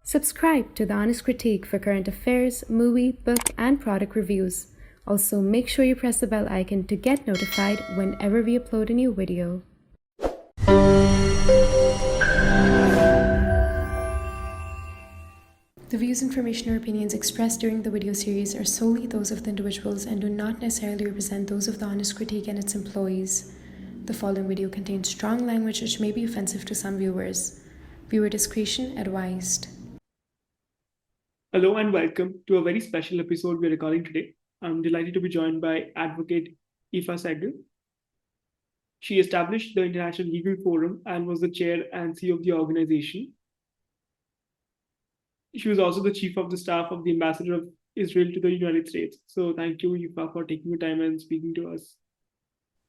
Subscribe to The Honest Critique for current affairs, movie, book, and product reviews. Also, make sure you press the bell icon to get notified whenever we upload a new video. The views, information, or opinions expressed during the video series are solely those of the individuals and do not necessarily represent those of The Honest Critique and its employees. The following video contains strong language which may be offensive to some viewers. Viewer discretion advised. Hello and welcome to a very special episode we're recording today. I'm delighted to be joined by Advocate Yifa Segal. She established the International Legal Forum and was the chair and CEO of the organization. She was also the chief of the staff of the ambassador of Israel to the United States. So thank you, Yifa, for taking the time and speaking to us.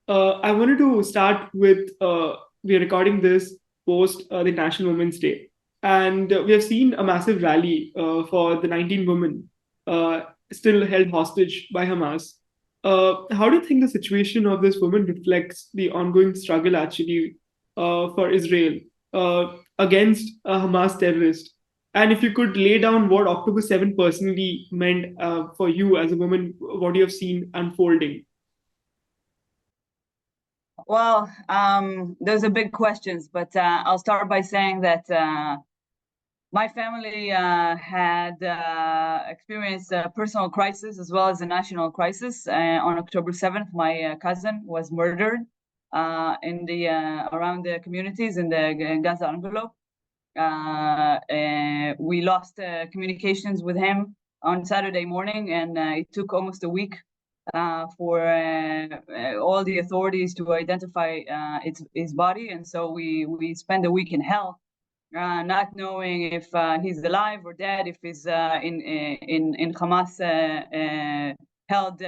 I wanted to start with, we're recording this post the National Women's Day. And we have seen a massive rally for the 19 women still held hostage by Hamas. How do you think the situation of this woman reflects the ongoing struggle actually for Israel against a Hamas terrorist? And if you could lay down what October 7 personally meant for you as a woman, what you have seen unfolding? Well, those are big questions, but I'll start by saying that my family had experienced a personal crisis as well as a national crisis. On October 7th, my cousin was murdered in the around the communities in the Gaza envelope. We lost communications with him on Saturday morning, and it took almost a week for all the authorities to identify his body. And so we spent a week in hell, not knowing if he's alive or dead, if he's in Hamas held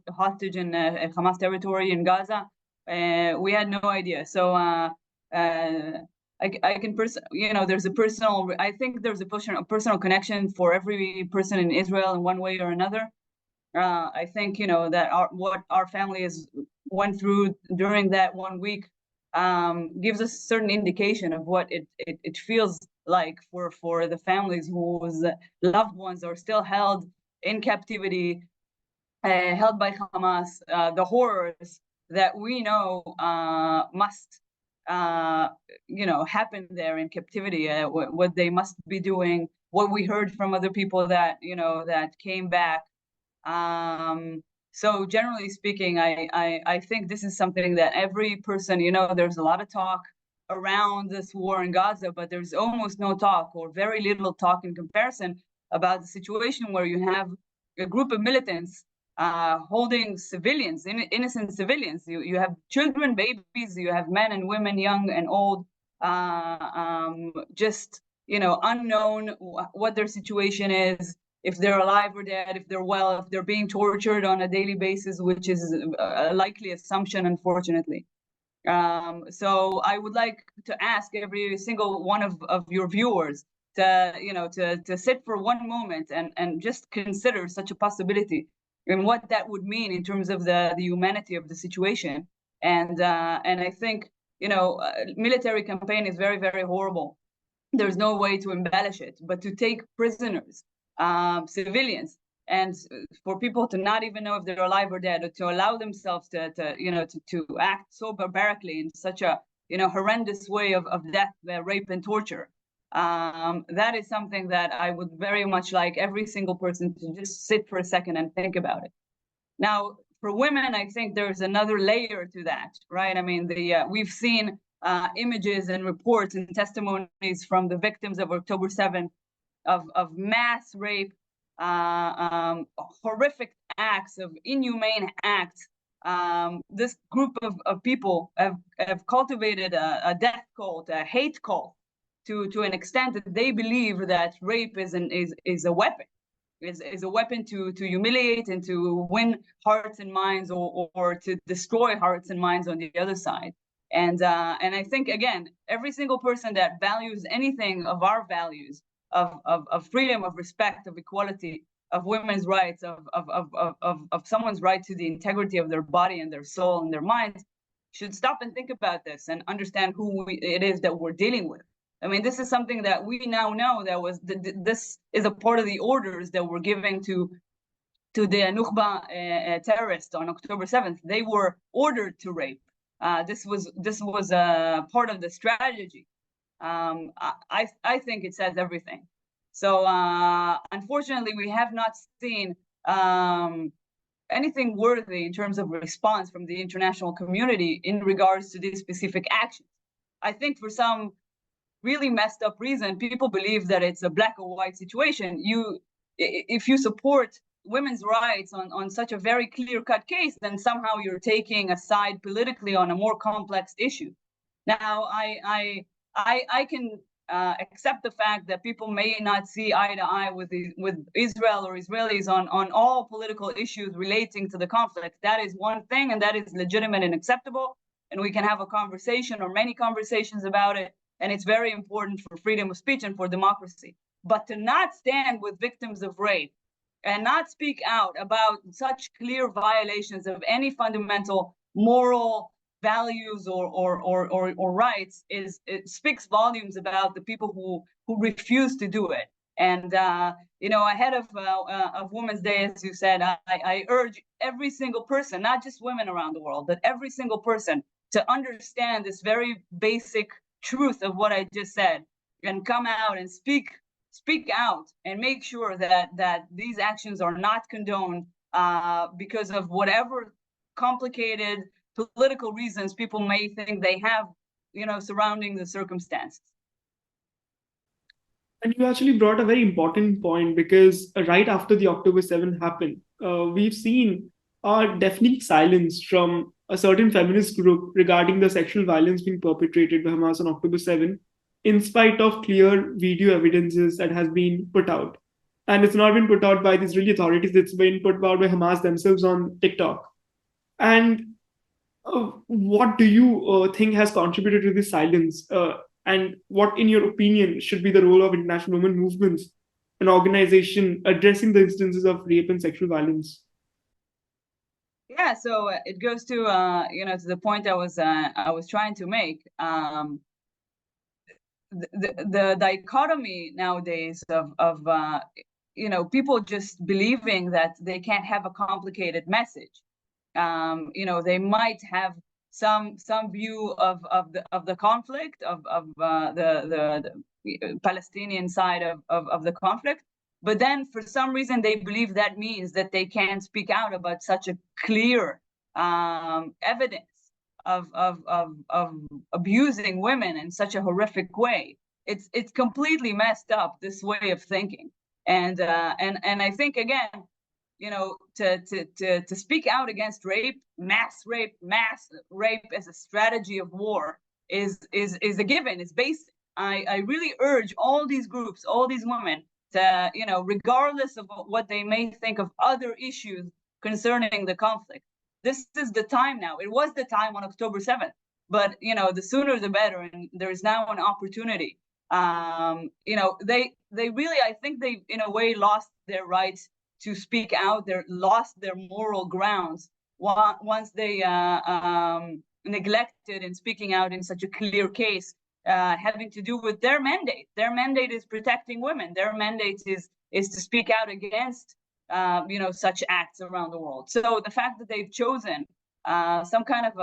hostage in Hamas territory in Gaza. We had no idea. So I can there's a personal. I think there's a personal connection for every person in Israel in one way or another. I think that what our family went through during that 1 week gives us a certain indication of what it feels like for the families whose loved ones are still held in captivity, held by Hamas. The horrors that we know must happen there in captivity. What they must be doing. What we heard from other people that that came back. So generally speaking, I think this is something that every person, there's a lot of talk around this war in Gaza, but there's almost no talk or very little talk in comparison about the situation where you have a group of militants holding civilians, innocent civilians. You have children, babies, you have men and women, young and old, just, unknown what their situation is, if they're alive or dead, if they're well, if they're being tortured on a daily basis, which is a likely assumption, unfortunately. So I would like to ask every single one of your viewers to sit for one moment and just consider such a possibility and what that would mean in terms of the humanity of the situation. And I think, military campaign is very, very horrible. There's no way to embellish it, but to take prisoners, civilians, and for people to not even know if they're alive or dead, or to allow themselves to act so barbarically in such a horrendous way of death, rape, and torture. That is something that I would very much like every single person to just sit for a second and think about it. Now, for women, I think there's another layer to that, right? I mean, we've seen images and reports and testimonies from the victims of October 7th of mass rape, horrific acts, of inhumane acts. This group of people have cultivated a death cult, a hate cult, to an extent that they believe that rape is a weapon, is a weapon to humiliate and to win hearts and minds, or to destroy hearts and minds on the other side. And I think, again, every single person that values anything of our values, of freedom, of respect, of equality, of women's rights, of someone's right to the integrity of their body and their soul and their mind, should stop and think about this and understand who it is that we're dealing with. I mean, this is something that we now know that this is a part of the orders that were given to the Nukhba terrorists on October 7th. They were ordered to rape. This was part of the strategy. I think it says everything. So unfortunately, we have not seen anything worthy in terms of response from the international community in regards to these specific actions. I think for some really messed up reason, people believe that it's a black or white situation. If you support women's rights on such a very clear-cut case, then somehow you're taking a side politically on a more complex issue. Now, I can accept the fact that people may not see eye to eye with Israel or Israelis on all political issues relating to the conflict. That is one thing, and that is legitimate and acceptable. And we can have a conversation or many conversations about it. And it's very important for freedom of speech and for democracy. But to not stand with victims of rape and not speak out about such clear violations of any fundamental moral values or rights it speaks volumes about the people who refuse to do it. And ahead of Women's Day, as you said, I urge every single person, not just women around the world, but every single person to understand this very basic truth of what I just said and come out and speak out and make sure that these actions are not condoned because of whatever complicated political reasons people may think they have, surrounding the circumstances. And you actually brought a very important point, because right after the October 7th happened, we've seen a definite silence from a certain feminist group regarding the sexual violence being perpetrated by Hamas on October 7th, in spite of clear video evidences that has been put out. And it's not been put out by the Israeli authorities, it's been put out by Hamas themselves on TikTok. And what do you think has contributed to this silence? And what, in your opinion, should be the role of international women movements and organization addressing the instances of rape and sexual violence? Yeah, so it goes to to the point I was trying to make. The dichotomy nowadays of people just believing that they can't have a complicated message. They might have some view of the conflict of the Palestinian side of the conflict, but then for some reason they believe that means that they can't speak out about such a clear evidence of abusing women in such a horrific way. It's completely messed up, this way of thinking, and I think, again, to speak out against mass rape as a strategy of war is a given. It's basic. I really urge all these groups, all these women, to, regardless of what they may think of other issues concerning the conflict, this is the time now. It was the time on October 7th, but the sooner the better, and there is now an opportunity. They really, I think they in a way lost their rights to speak out. They lost their moral grounds once they neglected in speaking out in such a clear case having to do with their mandate. Their mandate is protecting women. Their mandate is to speak out against such acts around the world. So the fact that they've chosen some kind of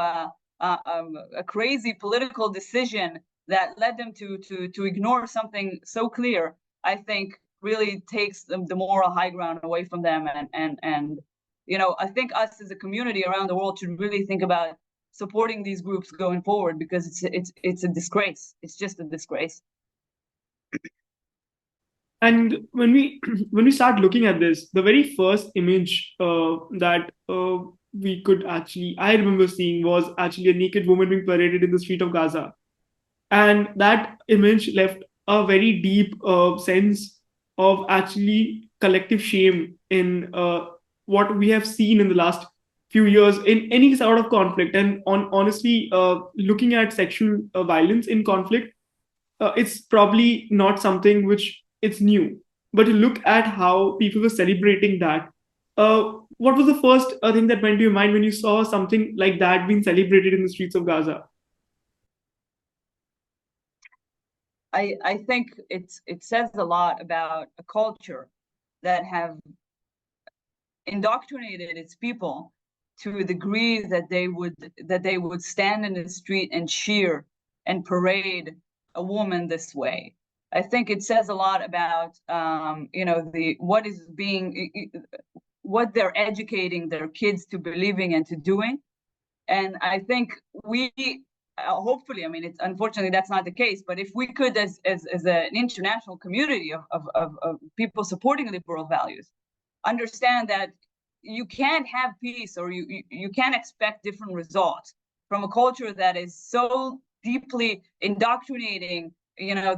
a crazy political decision that led them to ignore something so clear, I think really takes the moral high ground away from them. And I think us as a community around the world should really think about supporting these groups going forward, because it's a disgrace. It's just a disgrace. And when we start looking at this, the very first image that I remember seeing was actually a naked woman being paraded in the street of Gaza. And that image left a very deep sense of actually collective shame in what we have seen in the last few years in any sort of conflict. And honestly, looking at sexual violence in conflict, it's probably not something which it's new. But to look at how people were celebrating that, what was the first thing that went to your mind when you saw something like that being celebrated in the streets of Gaza? I think it says a lot about a culture that have indoctrinated its people to a degree that they would stand in the street and cheer and parade a woman this way. I think it says a lot about what they're educating their kids to believing and to doing. And I think we hopefully, I mean, it's unfortunately that's not the case, but if we could, as an international community of people supporting liberal values, understand that you can't have peace, or you can't expect different results from a culture that is so deeply indoctrinating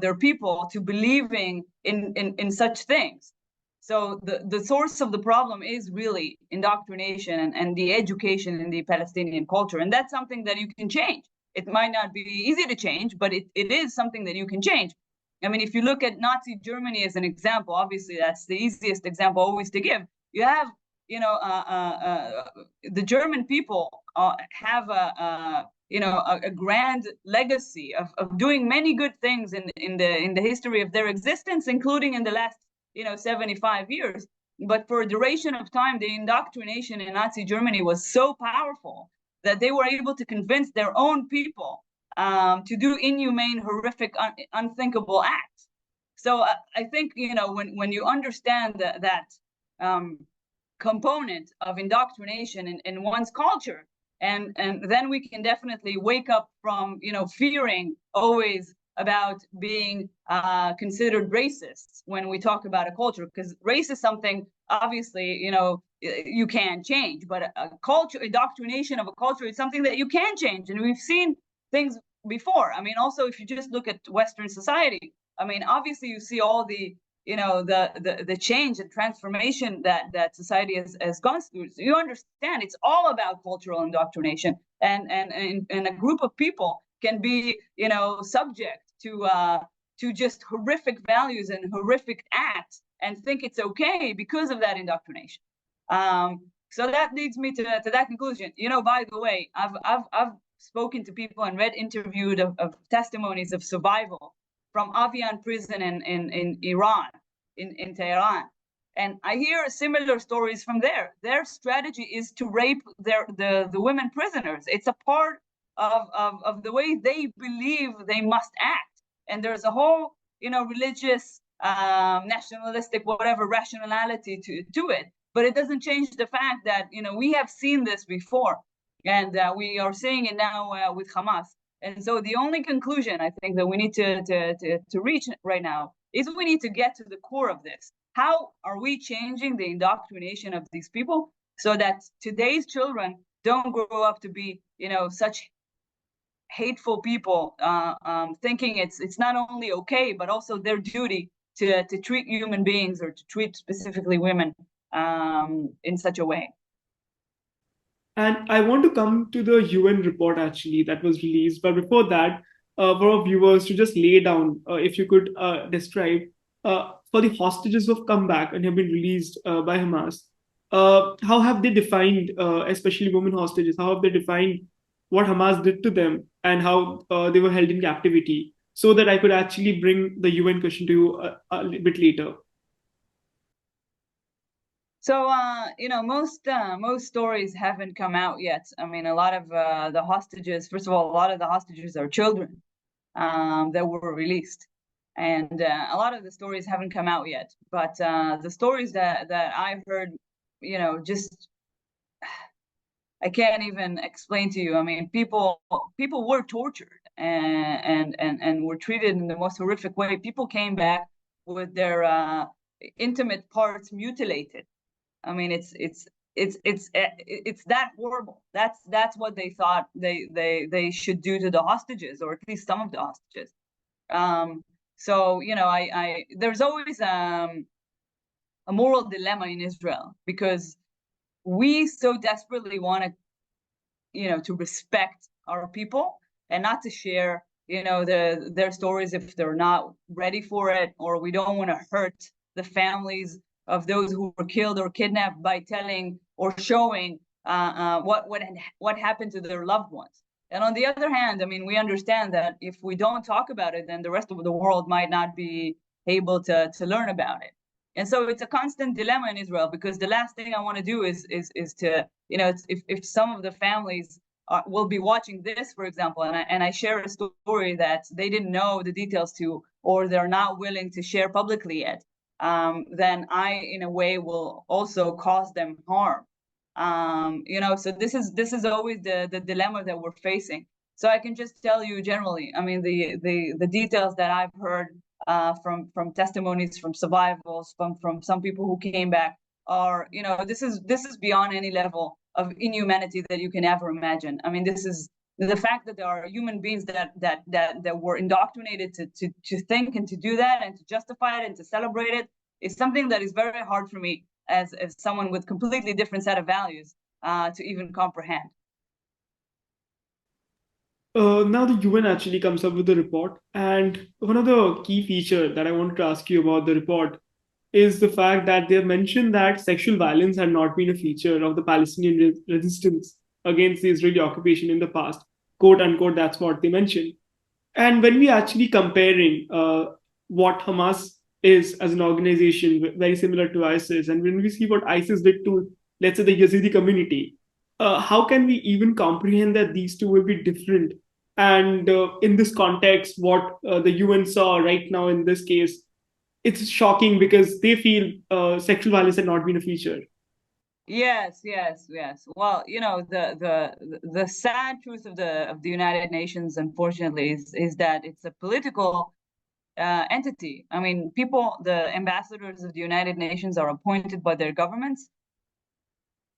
their people to believing in such things. So the source of the problem is really indoctrination and the education in the Palestinian culture. And that's something that you can change. It might not be easy to change, but it is something that you can change. I mean, if you look at Nazi Germany as an example, obviously that's the easiest example always to give. You have, the German people have a grand legacy of doing many good things in the history of their existence, including in the last 75 years. But for a duration of time, the indoctrination in Nazi Germany was so powerful that they were able to convince their own people to do inhumane, horrific, unthinkable acts. So I think when you understand that component of indoctrination in one's culture, and then we can definitely wake up from fearing always about being considered racist when we talk about a culture, because race is something obviously you can change, but a culture, indoctrination of a culture is something that you can change, and we've seen things before. I mean, also if you just look at Western society, I mean, obviously you see all the the change and transformation that society has gone through. So you understand it's all about cultural indoctrination, and a group of people can be subject to just horrific values and horrific acts and think it's okay because of that indoctrination. So that leads me to that conclusion. By the way, I've spoken to people and read interviewed of testimonies of survival from Avian prison in Iran, in Tehran. And I hear similar stories from there. Their strategy is to rape the women prisoners. It's a part of the way they believe they must act. And there's a whole, religious, nationalistic, whatever rationality to it. But it doesn't change the fact that, we have seen this before. And we are seeing it now with Hamas. And so the only conclusion I think that we need to reach right now is we need to get to the core of this. How are we changing the indoctrination of these people so that today's children don't grow up to be, such hateful people, thinking it's not only okay, but also their duty to treat human beings or to treat specifically women in such a way. And I want to come to the UN report actually that was released. But before that, for our viewers to just lay down, if you could describe for the hostages who have come back and have been released by Hamas, how have they defined, especially women hostages, how have they defined what Hamas did to them and how they were held in captivity, so that I could actually bring the UN question to you a little bit later. So, most stories haven't come out yet. I mean, a lot of the hostages, first of all, a lot of the hostages are children that were released. And a lot of the stories haven't come out yet. But the stories that I've heard, just I can't even explain to you. I mean, people were tortured and were treated in the most horrific way. People came back with their intimate parts mutilated. I mean, it's that horrible. That's what they thought they should do to the hostages, or at least some of the hostages. So there's always a moral dilemma in Israel, because we so desperately want to respect our people and not to share their stories if they're not ready for it, or we don't want to hurt the families of those who were killed or kidnapped by telling or showing what happened to their loved ones. And on the other hand, I mean, we understand that if we don't talk about it, then the rest of the world might not be able to learn about it. And so it's a constant dilemma in Israel, because the last thing I want to do is to, if some of the families will be watching this, for example, and I share a story that they didn't know the details to, or they're not willing to share publicly yet, then I, in a way, will also cause them harm. So this is always the dilemma that we're facing. So I can just tell you generally, I mean, the details that I've heard from testimonies, from survivals, from some people who came back are, this is beyond any level of inhumanity that you can ever imagine. I mean, this is the fact that there are human beings that were indoctrinated to think and to do that and to justify it and to celebrate it is something that is very hard for me as someone with completely different set of values to even comprehend. Now the UN actually comes up with a report, and one of the key features that I wanted to ask you about the report is the fact that they have mentioned that sexual violence had not been a feature of the Palestinian resistance against the Israeli occupation in the past. Quote unquote, that's what they mentioned. And when we actually comparing what Hamas is as an organization, very similar to ISIS, and when we see what ISIS did to, let's say, the Yazidi community, how can we even comprehend that these two will be different? And in this context, what the UN saw right now in this case, it's shocking because they feel sexual violence had not been a feature. Yes. Well, the sad truth of the United Nations, unfortunately, is that it's a political entity. I mean, the ambassadors of the United Nations are appointed by their governments,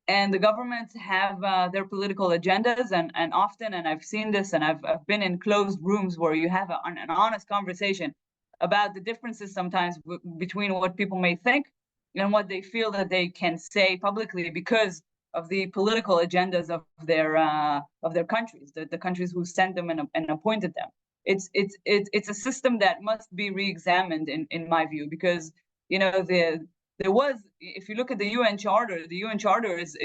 and the governments have their political agendas, and often, and I've seen this, and I've been in closed rooms where you have an honest conversation about the differences sometimes between what people may think and what they feel that they can say publicly because of the political agendas of their countries, the countries who sent them and appointed them. It's a system that must be re-examined in my view, because there was, if you look at the UN Charter, the UN Charter is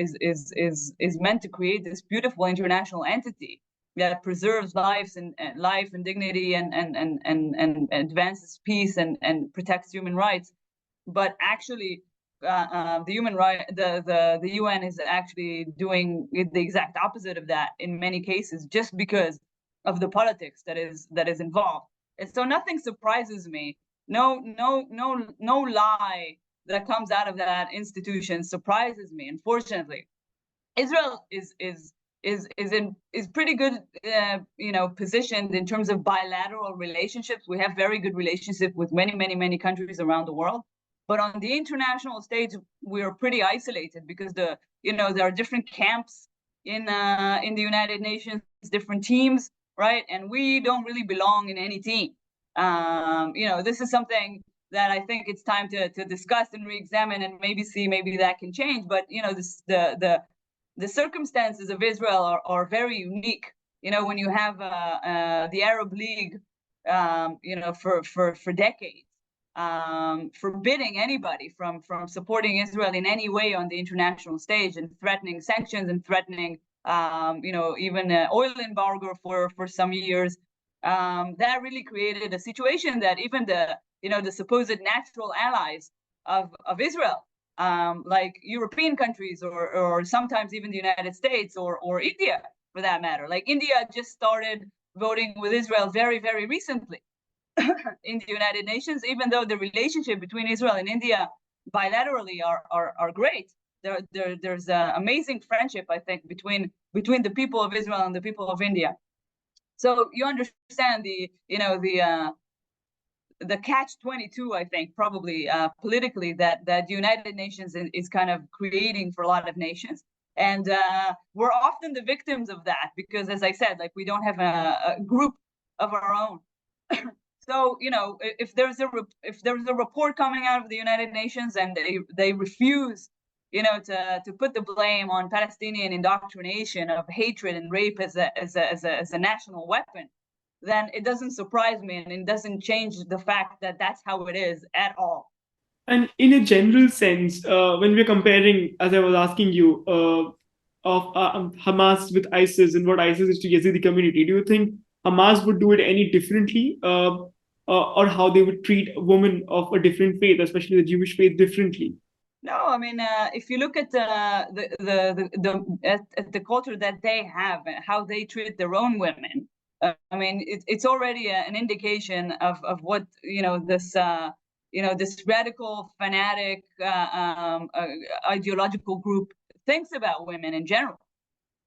meant to create this beautiful international entity that preserves life and dignity and advances peace and protects human rights. But actually, the UN is actually doing the exact opposite of that in many cases, just because of the politics that is involved. And so nothing surprises me. No lie that comes out of that institution surprises me. Unfortunately, Israel is pretty good, positioned in terms of bilateral relationships. We have very good relationships with many countries around the world. But on the international stage, we are pretty isolated because there are different camps in the United Nations, different teams, right? And we don't really belong in any team. This is something that I think it's time to discuss and re-examine and maybe that can change. But the circumstances of Israel are very unique. When you have the Arab League, for decades, forbidding anybody from supporting Israel in any way on the international stage and threatening sanctions and threatening, even oil embargo for some years. That really created a situation that even the supposed natural allies of Israel, like European countries or sometimes even the United States or India, for that matter. Like India just started voting with Israel very, very recently in the United Nations, even though the relationship between Israel and India bilaterally are great. There's amazing friendship, I think, between the people of Israel and the people of India. So you understand the catch-22, I think, probably politically, that the United Nations is kind of creating for a lot of nations. And we're often the victims of that because, as I said, like we don't have a group of our own. So, if there's a report coming out of the United Nations and they refuse, to put the blame on Palestinian indoctrination of hatred and rape as a national weapon, then it doesn't surprise me, and it doesn't change the fact that that's how it is at all. And in a general sense, when we're comparing, as I was asking you, of Hamas with ISIS and what ISIS is to Yazidi community, do you think Hamas would do it any differently, or how they would treat women of a different faith, especially the Jewish faith, differently? No, I mean, if you look at at the culture that they have and how they treat their own women, I mean, it's already an indication of what this radical fanatic ideological group thinks about women in general.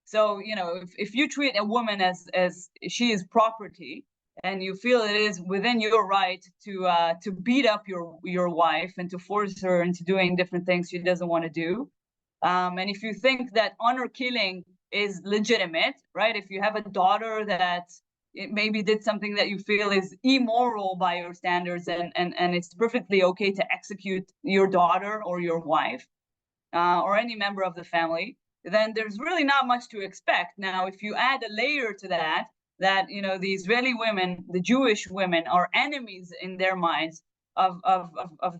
So if you treat a woman as she is property, and you feel it is within your right to beat up your wife and to force her into doing different things she doesn't want to do, and if you think that honor killing is legitimate, right? If you have a daughter that maybe did something that you feel is immoral by your standards, and it's perfectly okay to execute your daughter or your wife, or any member of the family, then there's really not much to expect. Now, if you add a layer to that the Israeli women, the Jewish women, are enemies in their minds of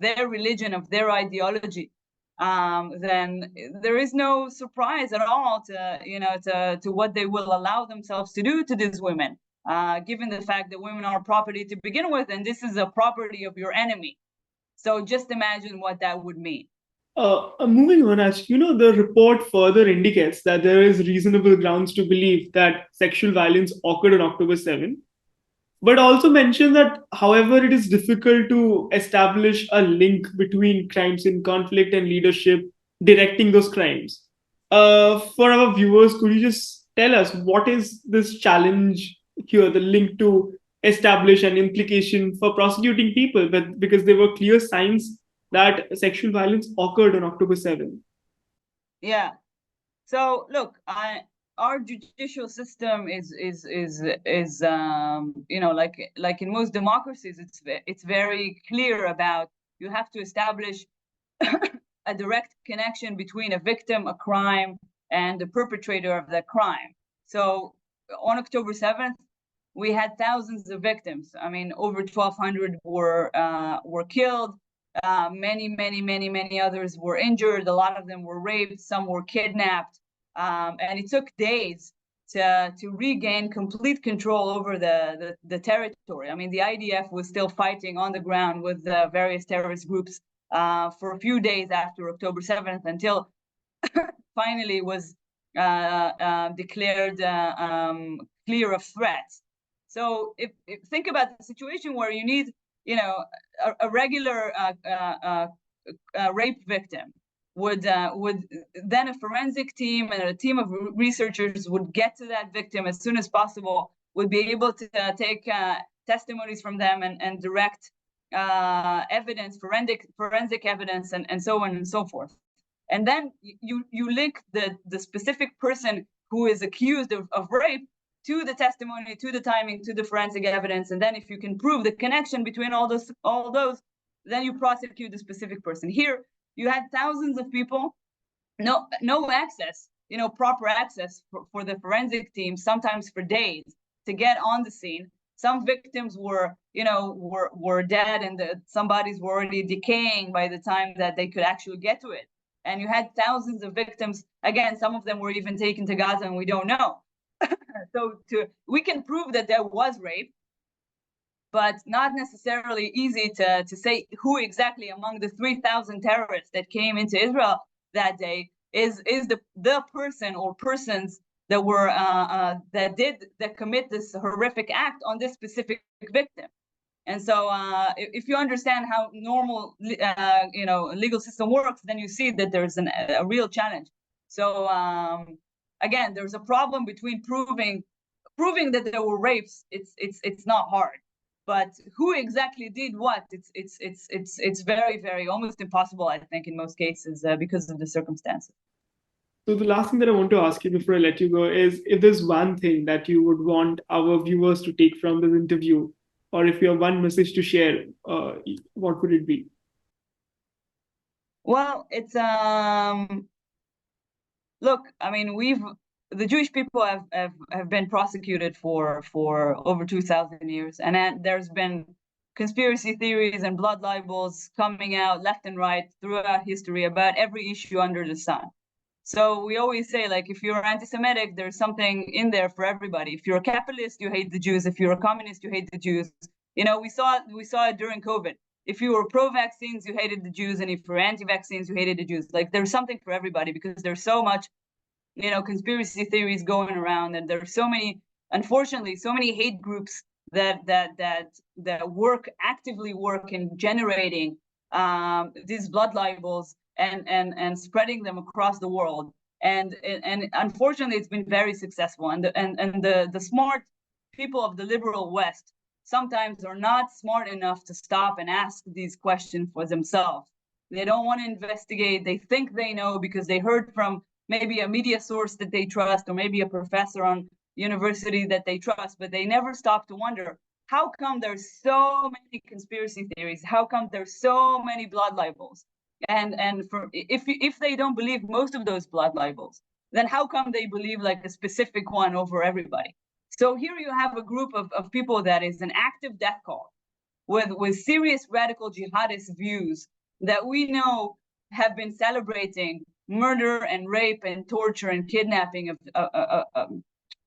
their religion, of their ideology, then there is no surprise at all to what they will allow themselves to do to these women, given the fact that women are property to begin with, and this is a property of your enemy. So just imagine what that would mean. Moving on, as the report further indicates that there is reasonable grounds to believe that sexual violence occurred on October 7th, but also mentions that, however, it is difficult to establish a link between crimes in conflict and leadership directing those crimes. For our viewers, could you just tell us what is this challenge here, the link to establish an implication for prosecuting people, but because there were clear signs that sexual violence occurred on October 7th? Yeah. So look, our judicial system is like in most democracies, it's very clear about you have to establish a direct connection between a victim, a crime, and the perpetrator of that crime. So on October 7th, we had thousands of victims. I mean, over 1,200 were killed. Many others were injured. A lot of them were raped. Some were kidnapped. And it took days to regain complete control over the territory. I mean, the IDF was still fighting on the ground with the various terrorist groups for a few days after October 7th, until finally was declared clear of threats. So if think about the situation where you need a regular rape victim would then a forensic team and a team of researchers would get to that victim as soon as possible, would be able to take testimonies from them and direct evidence, forensic evidence, and so on and so forth. And then you link the specific person who is accused of rape to the testimony, to the timing, to the forensic evidence. And then if you can prove the connection between all those, then you prosecute the specific person. Here, you had thousands of people, no access, proper access for the forensic team, sometimes for days, to get on the scene. Some victims were dead, and some bodies were already decaying by the time that they could actually get to it. And you had thousands of victims. Again, some of them were even taken to Gaza, and we don't know. So we can prove that there was rape, but not necessarily easy to say who exactly among the 3,000 terrorists that came into Israel that day is the person or persons that were that commit this horrific act on this specific victim. And so if you understand how normal legal system works, then you see that there's a real challenge. So again, there's a problem between proving that there were rapes. It's not hard, but who exactly did what? It's very almost impossible, I think, in most cases because of the circumstances. So the last thing that I want to ask you before I let you go is, if there's one thing that you would want our viewers to take from this interview, or if you have one message to share, what would it be? Well, it's look, I mean, the Jewish people have been prosecuted for over 2,000 years, and then there's been conspiracy theories and blood libels coming out left and right throughout history about every issue under the sun. So we always say, like, if you're anti-Semitic, there's something in there for everybody. If you're a capitalist, you hate the Jews. If you're a communist, you hate the Jews. You know, we saw it during COVID. If you were pro-vaccines, you hated the Jews, and if you're anti-vaccines, you hated the Jews. Like, there's something for everybody, because there's so much, you know, conspiracy theories going around, and there's so many, unfortunately, so many hate groups that actively work in generating these blood libels and spreading them across the world. And unfortunately, it's been very successful. And the smart people of the liberal West sometimes are not smart enough to stop and ask these questions for themselves. They don't want to investigate. They think they know because they heard from maybe a media source that they trust, or maybe a professor on university that they trust, but they never stop to wonder, how come there's so many conspiracy theories? How come there's so many blood libels? And if they don't believe most of those blood libels, then how come they believe like a specific one over everybody? So here you have a group of people that is an active death call with serious radical jihadist views that we know have been celebrating murder and rape and torture and kidnapping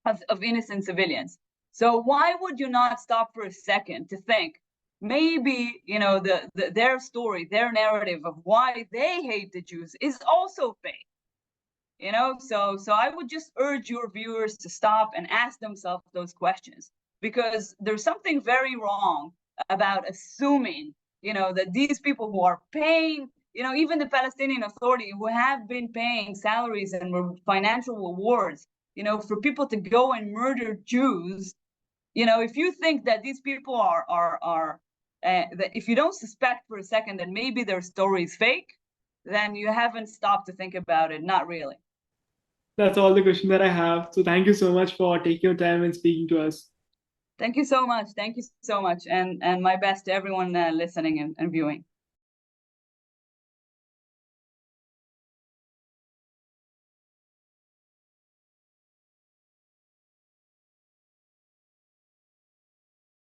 of innocent civilians. So why would you not stop for a second to think, maybe, you know, their story, their narrative of why they hate the Jews is also fake? You know, so I would just urge your viewers to stop and ask themselves those questions, because there's something very wrong about assuming, you know, that these people who are paying, you know, even the Palestinian Authority, who have been paying salaries and financial rewards, you know, for people to go and murder Jews. You know, if you think that these people that if you don't suspect for a second that maybe their story is fake, then you haven't stopped to think about it. Not really. That's all the question that I have. So thank you so much for taking your time and speaking to us. Thank you so much. Thank you so much. And my best to everyone listening and viewing.